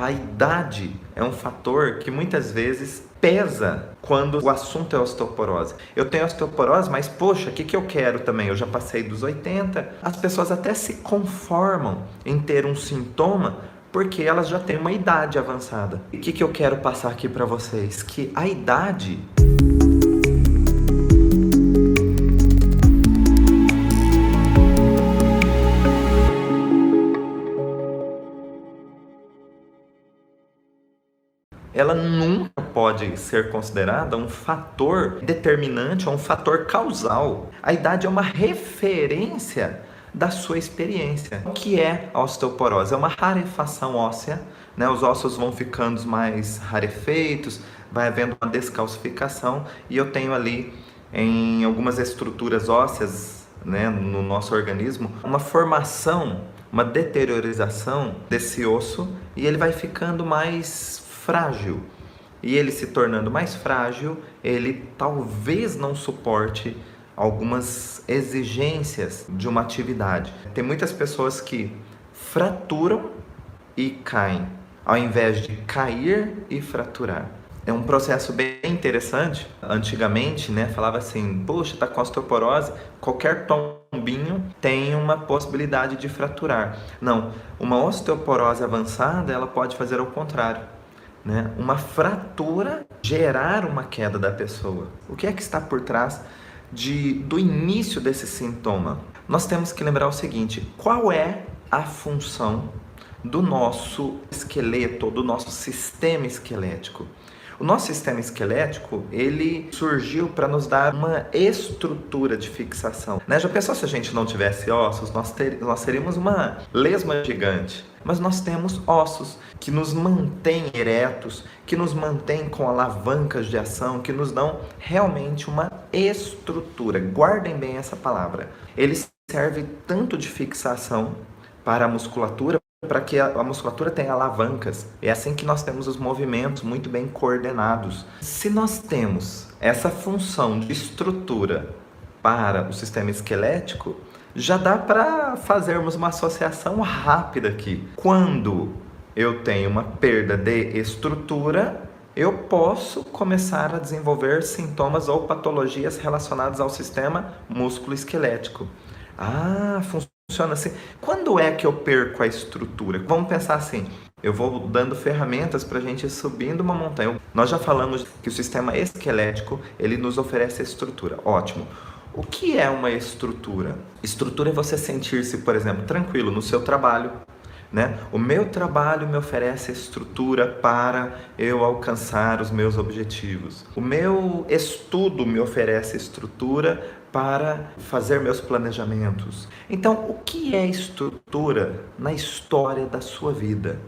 a idade é um fator que muitas vezes pesa quando o assunto é osteoporose. Eu tenho osteoporose, mas poxa, o que eu quero também? Eu já passei dos 80. As pessoas até se conformam em ter um sintoma porque elas já têm uma idade avançada. E o que eu quero passar aqui para vocês? Que a idade ela nunca pode ser considerada um fator determinante ou um fator causal. A idade é uma referência da sua experiência. O que é a osteoporose? É uma rarefação óssea, né? Os ossos vão ficando mais rarefeitos, vai havendo uma descalcificação e eu tenho ali em algumas estruturas ósseas, né, no nosso organismo, uma formação, uma deteriorização desse osso e ele vai ficando mais frágil. E ele se tornando mais frágil, ele talvez não suporte algumas exigências de uma atividade. Tem muitas pessoas que fraturam e caem, ao invés de cair e fraturar. É um processo bem interessante. Antigamente, né, falava assim, poxa, tá com osteoporose, qualquer tombinho tem uma possibilidade de fraturar. Não, uma osteoporose avançada, ela pode fazer ao contrário, né? Uma fratura gerar uma queda da pessoa. O que é que está por trás do início desse sintoma? Nós temos que lembrar o seguinte: qual é a função do nosso esqueleto, do nosso sistema esquelético? O nosso sistema esquelético, ele surgiu para nos dar uma estrutura de fixação, né? Já pensou se a gente não tivesse ossos? Nós seríamos uma lesma gigante. Mas nós temos ossos que nos mantêm eretos, que nos mantêm com alavancas de ação, que nos dão realmente uma estrutura. Guardem bem essa palavra. Ele serve tanto de fixação para a musculatura, para que a musculatura tenha alavancas. É assim que nós temos os movimentos muito bem coordenados. Se nós temos essa função de estrutura para o sistema esquelético, já dá para fazermos uma associação rápida aqui. Quando eu tenho uma perda de estrutura, eu posso começar a desenvolver sintomas ou patologias relacionadas ao sistema músculo-esquelético. Funciona assim. Quando é que eu perco a estrutura? Vamos pensar assim, eu vou dando ferramentas para a gente ir subindo uma montanha. Nós já falamos que o sistema esquelético, ele nos oferece estrutura. Ótimo. O que é uma estrutura? Estrutura é você sentir-se, por exemplo, tranquilo no seu trabalho, né? O meu trabalho me oferece estrutura para eu alcançar os meus objetivos. O meu estudo me oferece estrutura para fazer meus planejamentos. Então, o que é estrutura na história da sua vida?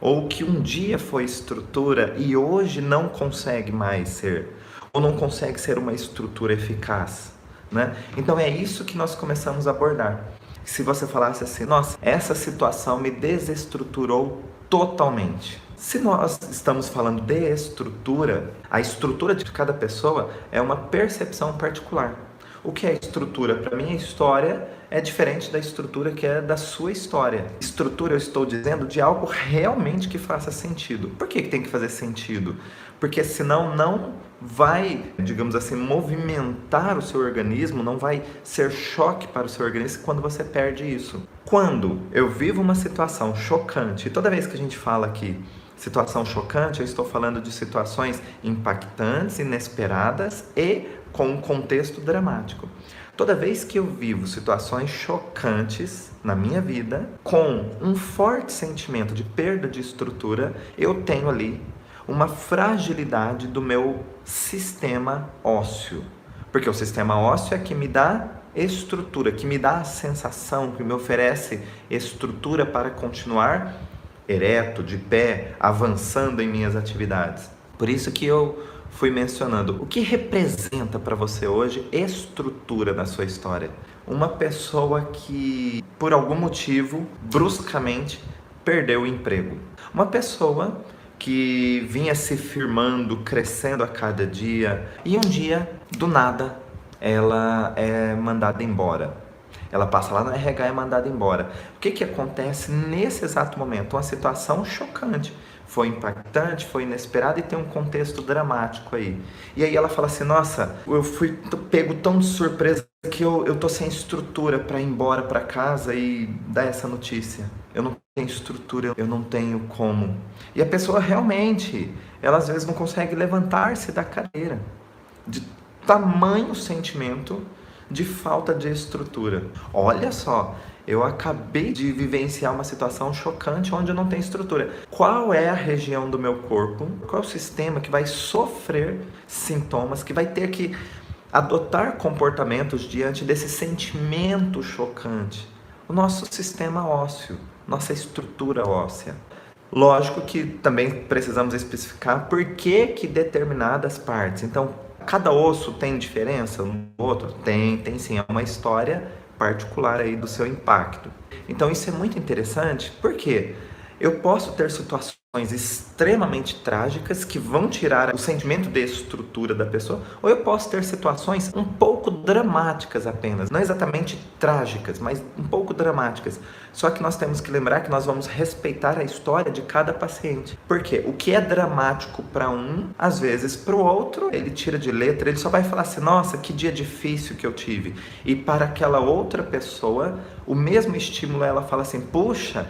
Ou que um dia foi estrutura e hoje não consegue mais ser? Ou não consegue ser uma estrutura eficaz? Né? Então é isso que nós começamos a abordar. Se você falasse assim, nossa, essa situação me desestruturou totalmente. Se nós estamos falando de estrutura, a estrutura de cada pessoa é uma percepção particular. O que é estrutura? Para mim, a história é diferente da estrutura que é da sua história. Estrutura, eu estou dizendo, de algo realmente que faça sentido. Por que tem que fazer sentido? Porque senão não vai, digamos assim, movimentar o seu organismo, não vai ser choque para o seu organismo quando você perde isso. Quando eu vivo uma situação chocante, e toda vez que a gente fala aqui situação chocante, eu estou falando de situações impactantes, inesperadas e com um contexto dramático. Toda vez que eu vivo situações chocantes na minha vida, com um forte sentimento de perda de estrutura, eu tenho ali uma fragilidade do meu sistema ósseo. Porque o sistema ósseo é que me dá estrutura, que me dá a sensação, que me oferece estrutura para continuar ereto, de pé, avançando em minhas atividades. Por isso que eu fui mencionando, o que representa para você hoje estrutura na sua história? Uma pessoa que, por algum motivo, bruscamente, perdeu o emprego. Uma pessoa que vinha se firmando, crescendo a cada dia, e um dia, do nada, ela é mandada embora. Ela passa lá no RH e é mandada embora. O que que acontece nesse exato momento? Uma situação chocante. Foi impactante, foi inesperado e tem um contexto dramático aí. E aí ela fala assim, nossa, eu fui pego tão de surpresa que eu tô sem estrutura para ir embora para casa e dar essa notícia. Eu não tenho estrutura, eu não tenho como. E a pessoa realmente, ela às vezes não consegue levantar-se da cadeira. De tamanho sentimento de falta de estrutura. Olha só, eu acabei de vivenciar uma situação chocante onde eu não tenho estrutura. Qual é a região do meu corpo? Qual é o sistema que vai sofrer sintomas, que vai ter que adotar comportamentos diante desse sentimento chocante? O nosso sistema ósseo, nossa estrutura óssea. Lógico que também precisamos especificar por que determinadas partes. Então, cada osso tem diferença um do outro? Tem sim. É uma história particular aí do seu impacto. Então, isso é muito interessante, porque eu posso ter situações extremamente trágicas que vão tirar o sentimento de estrutura da pessoa, ou eu posso ter situações um pouco dramáticas apenas, não exatamente trágicas, mas um pouco dramáticas. Só que nós temos que lembrar que nós vamos respeitar a história de cada paciente. Porque o que é dramático para um, às vezes para o outro, ele tira de letra, ele só vai falar assim, nossa, que dia difícil que eu tive. E para aquela outra pessoa, o mesmo estímulo, ela fala assim, puxa,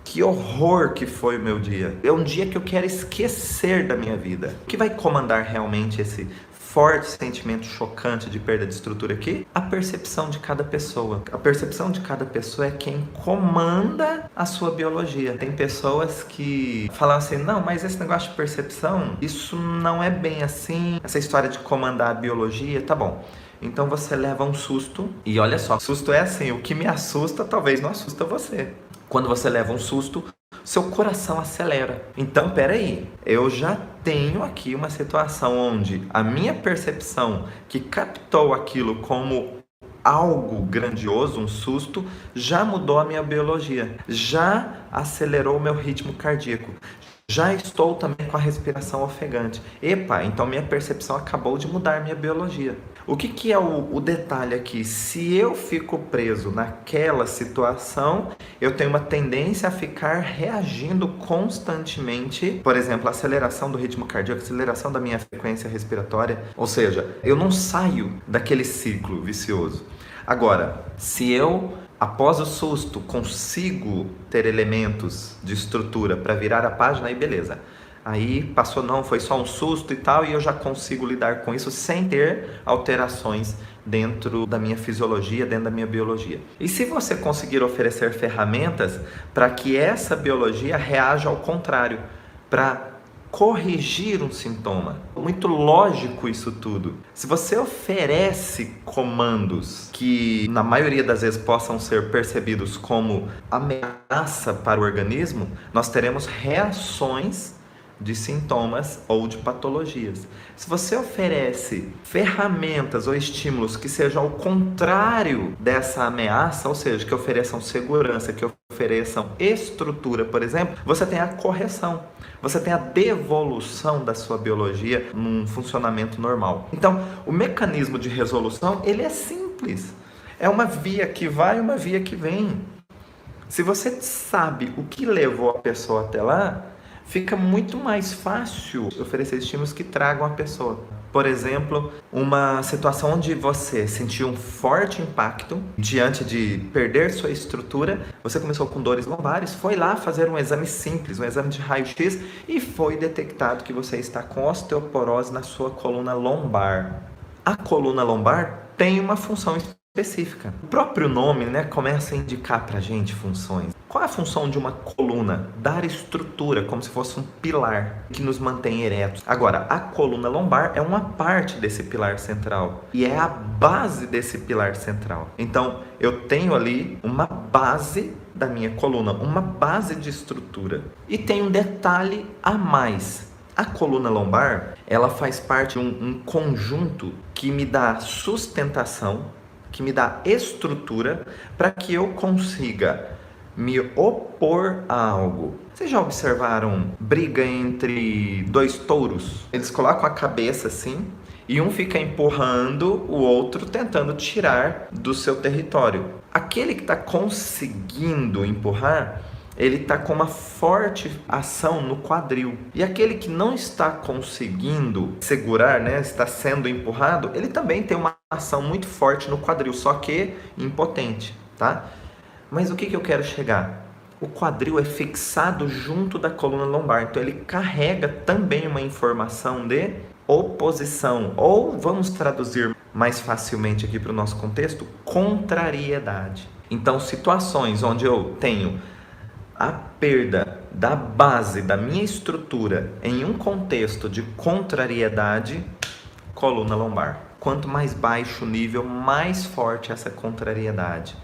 que horror que foi o meu dia. É um dia que eu quero esquecer da minha vida. O que vai comandar realmente esse forte sentimento chocante de perda de estrutura aqui? A percepção de cada pessoa. A percepção de cada pessoa é quem comanda a sua biologia. Tem pessoas que falam assim, não, mas esse negócio de percepção, isso não é bem assim. Essa história de comandar a biologia, tá bom. Então você leva um susto, e olha só, susto é assim, o que me assusta talvez não assusta você. Quando você leva um susto, seu coração acelera. Então, peraí, eu já tenho aqui uma situação onde a minha percepção que captou aquilo como algo grandioso, um susto, já mudou a minha biologia, já acelerou o meu ritmo cardíaco. Já estou também com a respiração ofegante. Epa, então minha percepção acabou de mudar minha biologia. O que é o detalhe aqui? Se eu fico preso naquela situação, eu tenho uma tendência a ficar reagindo constantemente. Por exemplo, aceleração do ritmo cardíaco, aceleração da minha frequência respiratória. Ou seja, eu não saio daquele ciclo vicioso. Agora, se eu, após o susto, consigo ter elementos de estrutura para virar a página, aí beleza. Aí passou, não, foi só um susto e tal, e eu já consigo lidar com isso sem ter alterações dentro da minha fisiologia, dentro da minha biologia. E se você conseguir oferecer ferramentas para que essa biologia reaja ao contrário, para corrigir um sintoma. Muito lógico isso tudo. Se você oferece comandos que na maioria das vezes possam ser percebidos como ameaça para o organismo, nós teremos reações de sintomas ou de patologias. Se você oferece ferramentas ou estímulos que sejam ao contrário dessa ameaça, ou seja, que ofereçam segurança, que ofereçam estrutura, por exemplo, você tem a correção. Você tem a devolução da sua biologia num funcionamento normal. Então, o mecanismo de resolução, ele é simples. É uma via que vai e uma via que vem. Se você sabe o que levou a pessoa até lá, fica muito mais fácil oferecer estímulos que tragam a pessoa. Por exemplo, uma situação onde você sentiu um forte impacto diante de perder sua estrutura, você começou com dores lombares, foi lá fazer um exame simples, um exame de raio-x, e foi detectado que você está com osteoporose na sua coluna lombar. A coluna lombar tem uma função específica. O próprio nome, começa a indicar pra gente funções. Qual é a função de uma coluna? Dar estrutura, como se fosse um pilar que nos mantém eretos. Agora, a coluna lombar é uma parte desse pilar central e é a base desse pilar central. Então, eu tenho ali uma base da minha coluna, uma base de estrutura. E tem um detalhe a mais. A coluna lombar, ela faz parte de um conjunto que me dá sustentação, que me dá estrutura para que eu consiga me opor a algo. Vocês já observaram briga entre dois touros? Eles colocam a cabeça assim E um fica empurrando o outro, tentando tirar do seu território. Aquele que está conseguindo empurrar, ele está com uma forte ação no quadril. E aquele que não está conseguindo segurar, né, está sendo empurrado, ele também tem uma ação muito forte no quadril, só que impotente, tá? Mas o que eu quero chegar? O quadril é fixado junto da coluna lombar, então ele carrega também uma informação de oposição, ou vamos traduzir mais facilmente aqui para o nosso contexto, contrariedade. Então, situações onde eu tenho a perda da base da minha estrutura em um contexto de contrariedade, coluna lombar. Quanto mais baixo o nível, mais forte essa contrariedade.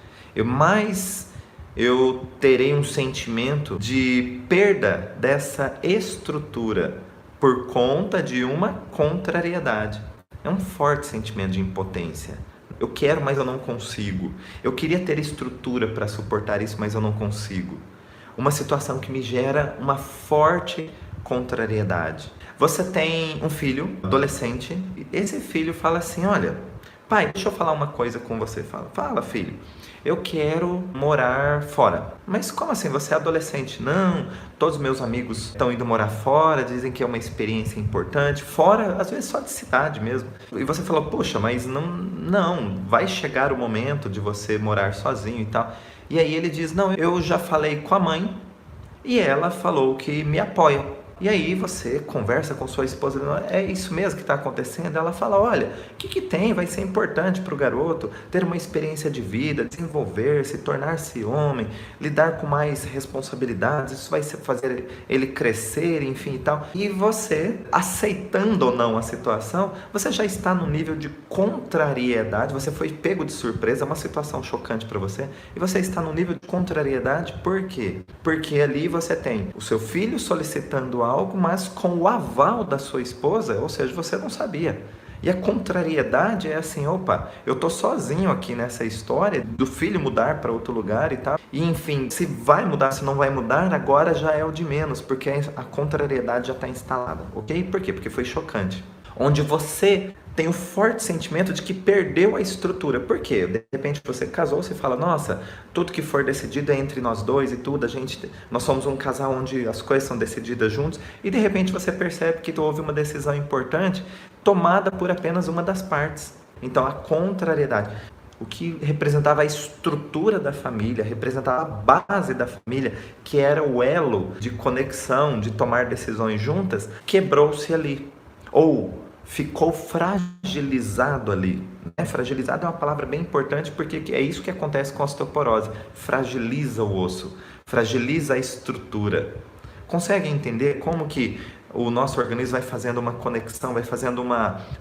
Mais eu terei um sentimento de perda dessa estrutura por conta de uma contrariedade. É um forte sentimento de impotência. Eu quero, mas eu não consigo. Eu queria ter estrutura para suportar isso, mas eu não consigo. Uma situação que me gera uma forte contrariedade. Você tem um filho, adolescente, e esse filho fala assim: olha, pai, deixa eu falar uma coisa com você. Fala, filho, eu quero morar fora. Mas como assim? Você é adolescente? Não, todos os meus amigos estão indo morar fora, dizem que é uma experiência importante. Fora, às vezes só de cidade mesmo. E você falou: poxa, mas não, vai chegar o momento de você morar sozinho e tal. E aí ele diz: não, eu já falei com a mãe e ela falou que me apoia. E aí você conversa com sua esposa: é isso mesmo que está acontecendo? Ela fala: olha, o que tem? Vai ser importante para o garoto ter uma experiência de vida, desenvolver-se, tornar-se homem, lidar com mais responsabilidades, isso vai fazer ele crescer, enfim e tal. E você, aceitando ou não a situação, você já está no nível de contrariedade, você foi pego de surpresa, é uma situação chocante para você, e você está no nível de contrariedade. Por quê? Porque ali você tem o seu filho solicitando algo, mas com o aval da sua esposa, ou seja, você não sabia. E a contrariedade é assim: opa, eu tô sozinho aqui nessa história do filho mudar para outro lugar e tal. E enfim, se vai mudar, se não vai mudar, agora já é o de menos, porque a contrariedade já está instalada, ok? Por quê? Porque foi chocante. Onde você tem o forte sentimento de que perdeu a estrutura. Por quê? De repente você casou, você fala: nossa, tudo que for decidido é entre nós dois e tudo, nós somos um casal onde as coisas são decididas juntos, e de repente você percebe que houve uma decisão importante tomada por apenas uma das partes. Então a contrariedade, o que representava a estrutura da família, representava a base da família, que era o elo de conexão, de tomar decisões juntas, quebrou-se ali. Ou ficou fragilizado ali. Fragilizado é uma palavra bem importante, porque é isso que acontece com a osteoporose. Fragiliza o osso, fragiliza a estrutura. Consegue entender como que o nosso organismo vai fazendo uma conexão, vai fazendo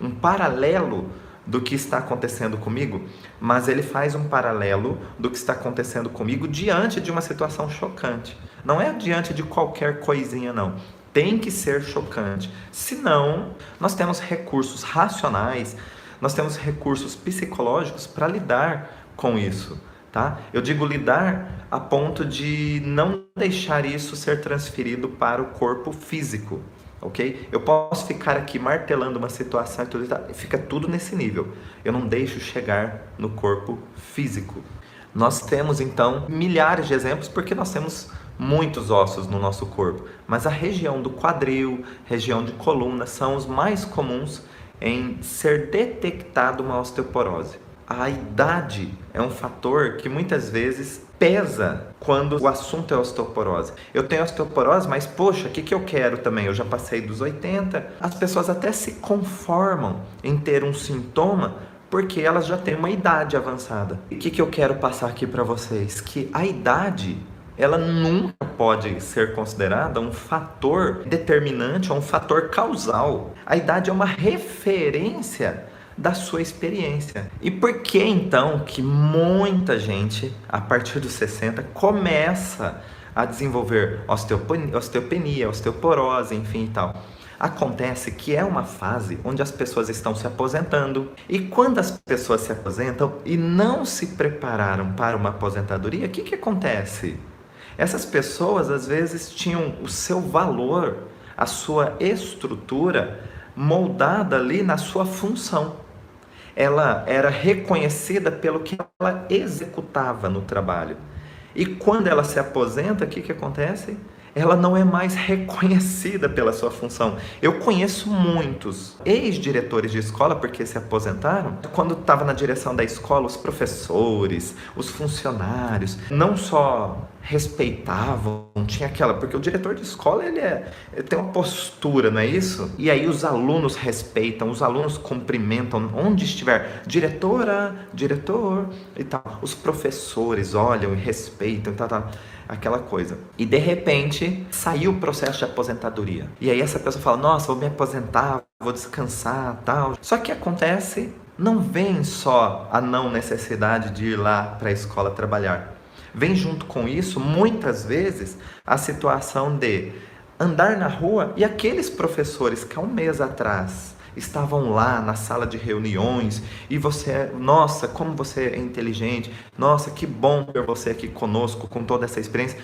um paralelo do que está acontecendo comigo? Mas ele faz um paralelo do que está acontecendo comigo diante de uma situação chocante. Não é diante de qualquer coisinha, não. Tem que ser chocante. Senão, nós temos recursos racionais, nós temos recursos psicológicos para lidar com isso, tá? Eu digo lidar a ponto de não deixar isso ser transferido para o corpo físico, ok? Eu posso ficar aqui martelando uma situação e tudo, fica tudo nesse nível. Eu não deixo chegar no corpo físico. Nós temos, então, milhares de exemplos, porque nós temos muitos ossos no nosso corpo, mas a região do quadril, região de coluna, são os mais comuns em ser detectado uma osteoporose. A idade é um fator que muitas vezes pesa quando o assunto é osteoporose. Eu tenho osteoporose, mas poxa, o que eu quero também? Eu já passei dos 80. As pessoas até se conformam em ter um sintoma porque elas já têm uma idade avançada. E o que eu quero passar aqui para vocês? Que a idade, ela nunca pode ser considerada um fator determinante ou um fator causal. A idade é uma referência da sua experiência. E por que então que muita gente, a partir dos 60, começa a desenvolver osteopenia, osteoporose, enfim e tal? Acontece que é uma fase onde as pessoas estão se aposentando. E quando as pessoas se aposentam e não se prepararam para uma aposentadoria, o que acontece? Essas pessoas às vezes tinham o seu valor, a sua estrutura moldada ali na sua função. Ela era reconhecida pelo que ela executava no trabalho. E quando ela se aposenta, o que acontece? Ela não é mais reconhecida pela sua função. Eu conheço muitos ex-diretores de escola, porque se aposentaram, quando estava na direção da escola, os professores, os funcionários, não só respeitavam, tinha aquela, porque o diretor de escola ele tem uma postura, não é isso? E aí os alunos respeitam, os alunos cumprimentam, onde estiver, diretora, diretor e tal. Os professores olham e respeitam e tal. Aquela coisa. E de repente saiu o processo de aposentadoria. E aí essa pessoa fala: nossa, vou me aposentar, vou descansar, tal. Só que acontece, não vem só a não necessidade de ir lá para a escola trabalhar. Vem junto com isso, muitas vezes, a situação de andar na rua e aqueles professores que há um mês atrás estavam lá na sala de reuniões e você, nossa, como você é inteligente, nossa, que bom ter você aqui conosco com toda essa experiência,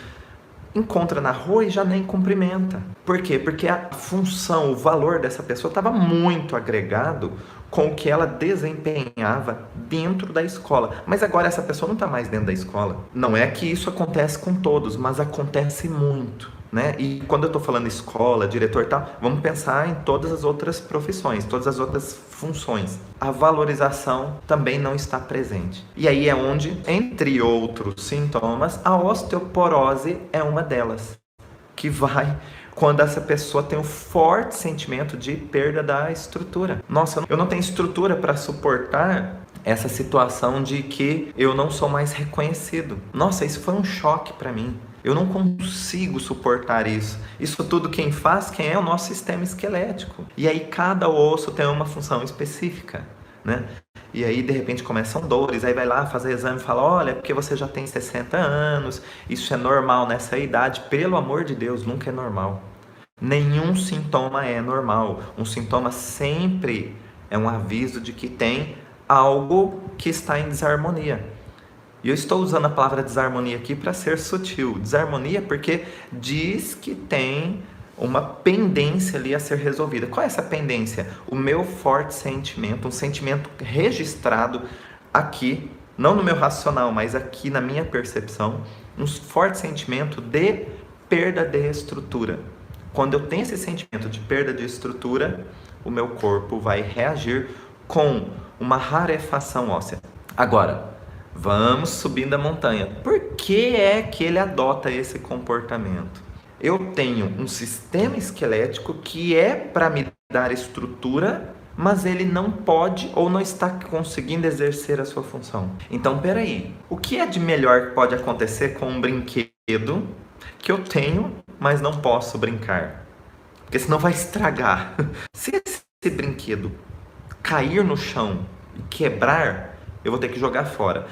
encontra na rua e já nem cumprimenta. Por quê? Porque a função, o valor dessa pessoa estava muito agregado com o que ela desempenhava dentro da escola. Mas agora essa pessoa não está mais dentro da escola. Não é que isso acontece com todos, mas acontece muito, né? E quando eu estou falando escola, diretor e tal, vamos pensar em todas as outras profissões, todas as outras funções. A valorização também não está presente. E aí é onde, entre outros sintomas, a osteoporose é uma delas, que vai quando essa pessoa tem um forte sentimento de perda da estrutura. Nossa, eu não tenho estrutura para suportar essa situação de que eu não sou mais reconhecido. Nossa, isso foi um choque para mim. Eu não consigo suportar isso. Isso tudo quem faz, quem é o nosso sistema esquelético. E aí cada osso tem uma função específica, né? E aí de repente começam dores, aí vai lá fazer exame e fala: olha, porque você já tem 60 anos, isso é normal nessa idade. Pelo amor de Deus, nunca é normal. Nenhum sintoma é normal. Um sintoma sempre é um aviso de que tem algo que está em desarmonia. E eu estou usando a palavra desarmonia aqui para ser sutil. Desarmonia porque diz que tem uma pendência ali a ser resolvida. Qual é essa pendência? O meu forte sentimento, um sentimento registrado aqui, não no meu racional, mas aqui na minha percepção, um forte sentimento de perda de estrutura. Quando eu tenho esse sentimento de perda de estrutura, o meu corpo vai reagir com uma rarefação óssea. Agora, vamos subindo a montanha. Por que é que ele adota esse comportamento? Eu tenho um sistema esquelético que é para me dar estrutura, mas ele não pode ou não está conseguindo exercer a sua função. Então, peraí, o que é de melhor que pode acontecer com um brinquedo que eu tenho, mas não posso brincar? Porque senão vai estragar. Se esse brinquedo cair no chão e quebrar, eu vou ter que jogar fora.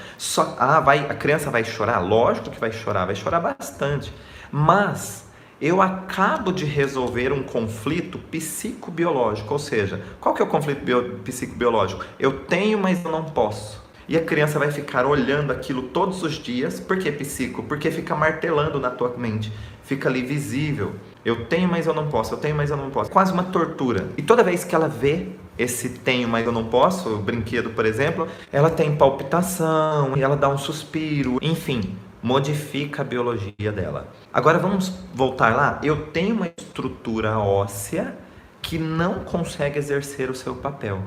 A criança vai chorar? Lógico que vai chorar bastante. Mas eu acabo de resolver um conflito psicobiológico. Ou seja, qual que é o conflito psicobiológico? Eu tenho, mas eu não posso. E a criança vai ficar olhando aquilo todos os dias. Por que psico? Porque fica martelando na tua mente. Fica ali visível. Eu tenho, mas eu não posso. Eu tenho, mas eu não posso. Quase uma tortura. E toda vez que ela vê esse tenho, mas eu não posso, o brinquedo, por exemplo, ela tem palpitação, e ela dá um suspiro, enfim, modifica a biologia dela. Agora vamos voltar lá. Eu tenho uma estrutura óssea que não consegue exercer o seu papel,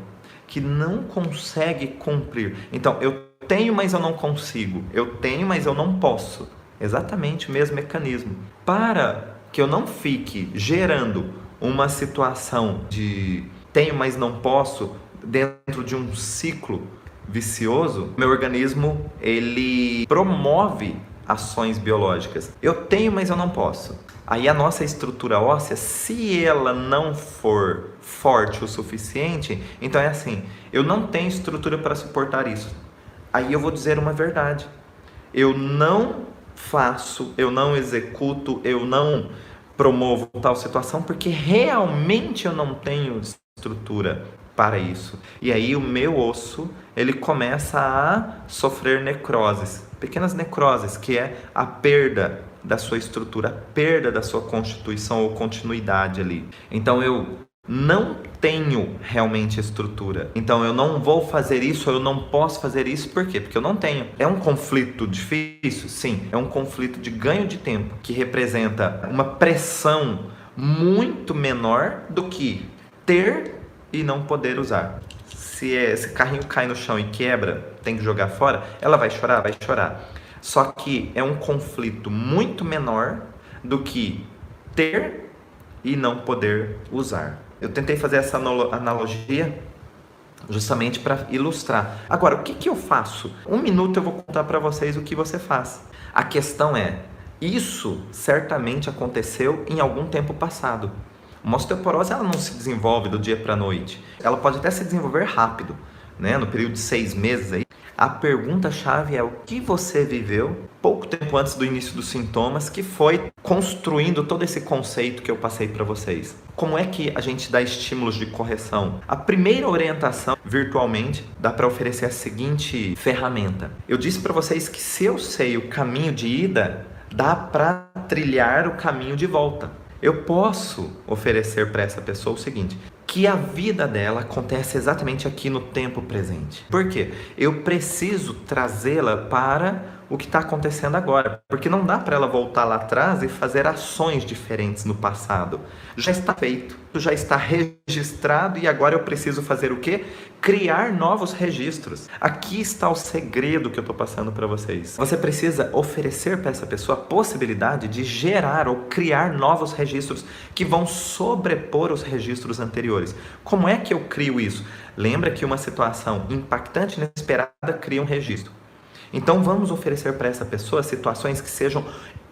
que não consegue cumprir. Então, eu tenho, mas eu não consigo. Eu tenho, mas eu não posso. Exatamente o mesmo mecanismo. Para que eu não fique gerando uma situação de tenho, mas não posso, dentro de um ciclo vicioso, meu organismo, ele promove ações biológicas. Eu tenho, mas eu não posso. Aí a nossa estrutura óssea, se ela não for forte o suficiente, então é assim, eu não tenho estrutura para suportar isso. Aí eu vou dizer uma verdade. Eu não faço, eu não executo, eu não promovo tal situação porque realmente eu não tenho estrutura para isso. E aí o meu osso, ele começa a sofrer necroses, pequenas necroses, que é a perda da sua estrutura, a perda da sua constituição ou continuidade ali. Então eu não tenho realmente estrutura. Então eu não vou fazer isso, eu não posso fazer isso. Por quê? Porque eu não tenho. É um conflito difícil? Sim. É um conflito de ganho de tempo, que representa uma pressão muito menor do que ter e não poder usar. Se esse carrinho cai no chão e quebra, tem que jogar fora, ela vai chorar? Vai chorar. Só que é um conflito muito menor do que ter e não poder usar. Eu tentei fazer essa analogia justamente para ilustrar. Agora, o que eu faço? 1 minuto eu vou contar para vocês o que você faz. A questão é, isso certamente aconteceu em algum tempo passado. Uma osteoporose ela não se desenvolve do dia para a noite. Ela pode até se desenvolver rápido, né? No período de 6 meses aí. A pergunta-chave é o que você viveu pouco tempo antes do início dos sintomas que foi construindo todo esse conceito que eu passei para vocês. Como é que a gente dá estímulos de correção? A primeira orientação, virtualmente, dá para oferecer a seguinte ferramenta. Eu disse para vocês que se eu sei o caminho de ida, dá para trilhar o caminho de volta. Eu posso oferecer para essa pessoa o seguinte, que a vida dela acontece exatamente aqui no tempo presente. Por quê? Eu preciso trazê-la para o que está acontecendo agora, porque não dá para ela voltar lá atrás e fazer ações diferentes no passado. Já está feito, já está registrado e agora eu preciso fazer o quê? Criar novos registros. Aqui está o segredo que eu estou passando para vocês. Você precisa oferecer para essa pessoa a possibilidade de gerar ou criar novos registros que vão sobrepor os registros anteriores. Como é que eu crio isso? Lembra que uma situação impactante e inesperada cria um registro. Então vamos oferecer para essa pessoa situações que sejam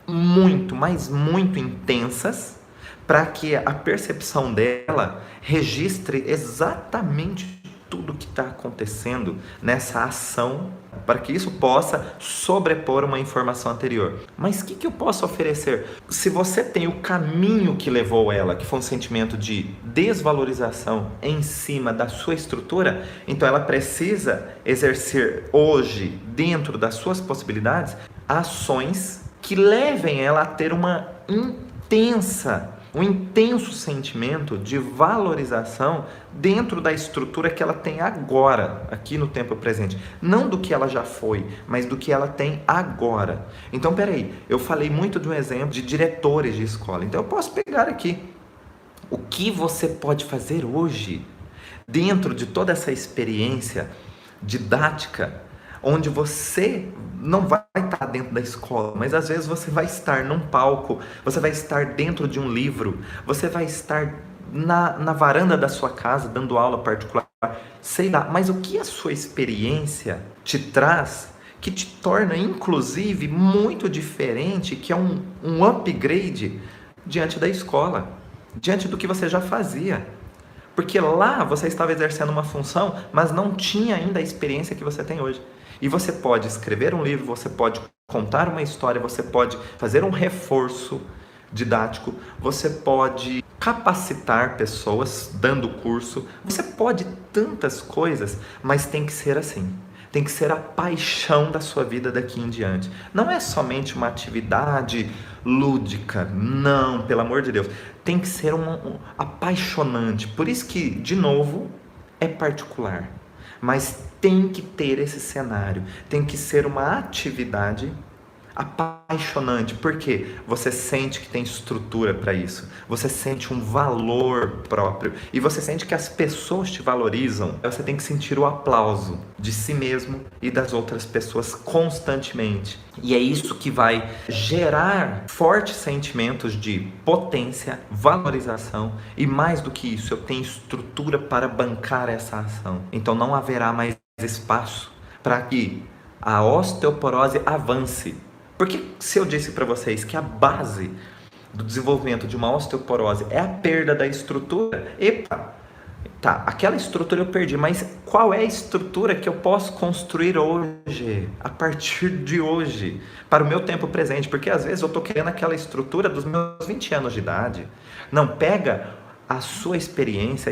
muito, mas muito intensas, para que a percepção dela registre exatamente tudo que está acontecendo nessa ação, para que isso possa sobrepor uma informação anterior. Mas o que eu posso oferecer? Se você tem o caminho que levou ela, que foi um sentimento de desvalorização em cima da sua estrutura, então ela precisa exercer hoje, dentro das suas possibilidades, ações que levem ela a ter um intenso sentimento de valorização dentro da estrutura que ela tem agora, aqui no tempo presente. Não do que ela já foi, mas do que ela tem agora. Então, peraí, eu falei muito de um exemplo de diretores de escola. Então, eu posso pegar aqui. O que você pode fazer hoje, dentro de toda essa experiência didática, onde você não vai estar dentro da escola, mas às vezes você vai estar num palco, você vai estar dentro de um livro, você vai estar na varanda da sua casa dando aula particular, sei lá, mas o que a sua experiência te traz que te torna inclusive muito diferente, que é um upgrade diante da escola, diante do que você já fazia. Porque lá você estava exercendo uma função, mas não tinha ainda a experiência que você tem hoje. E você pode escrever um livro, você pode contar uma história, você pode fazer um reforço didático, você pode capacitar pessoas dando curso, você pode tantas coisas, mas tem que ser assim. Tem que ser a paixão da sua vida daqui em diante. Não é somente uma atividade lúdica, não, pelo amor de Deus. Tem que ser apaixonante. Por isso que, de novo, é particular. Mas tem que ter esse cenário. Tem que ser uma atividade apaixonante, porque você sente que tem estrutura para isso, você sente um valor próprio e você sente que as pessoas te valorizam. Você tem que sentir o aplauso de si mesmo e das outras pessoas constantemente, e é isso que vai gerar fortes sentimentos de potência, valorização, e mais do que isso, eu tenho estrutura para bancar essa ação. Então não haverá mais espaço para que a osteoporose avance. Porque se eu disse para vocês que a base do desenvolvimento de uma osteoporose é a perda da estrutura, epa, tá, aquela estrutura eu perdi, mas qual é a estrutura que eu posso construir hoje, a partir de hoje, para o meu tempo presente? Porque às vezes eu estou querendo aquela estrutura dos meus 20 anos de idade. Não, pega a sua experiência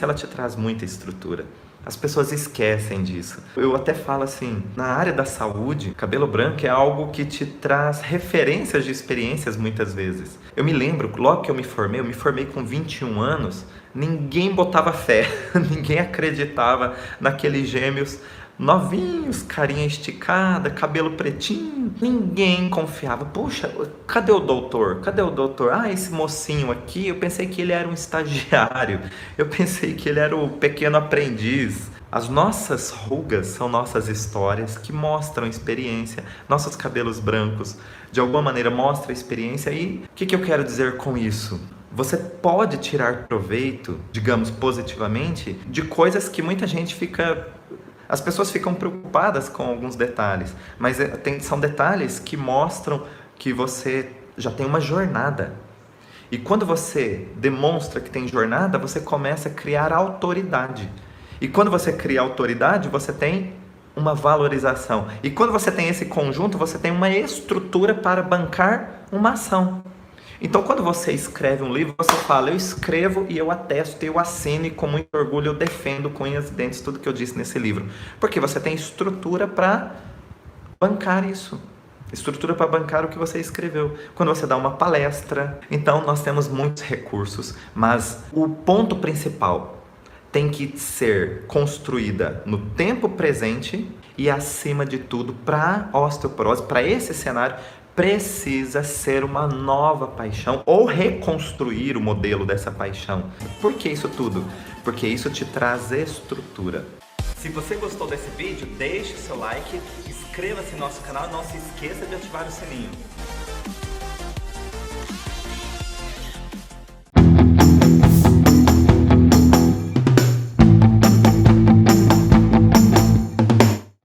ela te traz muita estrutura. As pessoas esquecem disso. Eu até falo assim, na área da saúde, cabelo branco é algo que te traz referências de experiências muitas vezes. Eu me lembro, logo que eu me formei com 21 anos, ninguém botava fé, ninguém acreditava naqueles gêmeos novinhos, carinha esticada, cabelo pretinho. Ninguém confiava. Puxa, cadê o doutor? Cadê o doutor? Ah, esse mocinho aqui, eu pensei que ele era um estagiário. Eu pensei que ele era o pequeno aprendiz. As nossas rugas são nossas histórias que mostram experiência. Nossos cabelos brancos, de alguma maneira, mostram experiência. E o que eu quero dizer com isso? Você pode tirar proveito, digamos positivamente, de coisas que muita gente fica... As pessoas ficam preocupadas com alguns detalhes, mas são detalhes que mostram que você já tem uma jornada. E quando você demonstra que tem jornada, você começa a criar autoridade. E quando você cria autoridade, você tem uma valorização. E quando você tem esse conjunto, você tem uma estrutura para bancar uma ação. Então, quando você escreve um livro, você fala, eu escrevo e eu atesto, eu assino e com muito orgulho eu defendo com unhas e dentes tudo que eu disse nesse livro. Porque você tem estrutura para bancar isso. Estrutura para bancar o que você escreveu. Quando você dá uma palestra. Então, nós temos muitos recursos, mas o ponto principal tem que ser construída no tempo presente e, acima de tudo, para a osteoporose, para esse cenário, precisa ser uma nova paixão ou reconstruir o modelo dessa paixão. Por que isso tudo? Porque isso te traz estrutura. Se você gostou desse vídeo, deixe o seu like, inscreva-se no nosso canal e não se esqueça de ativar o sininho.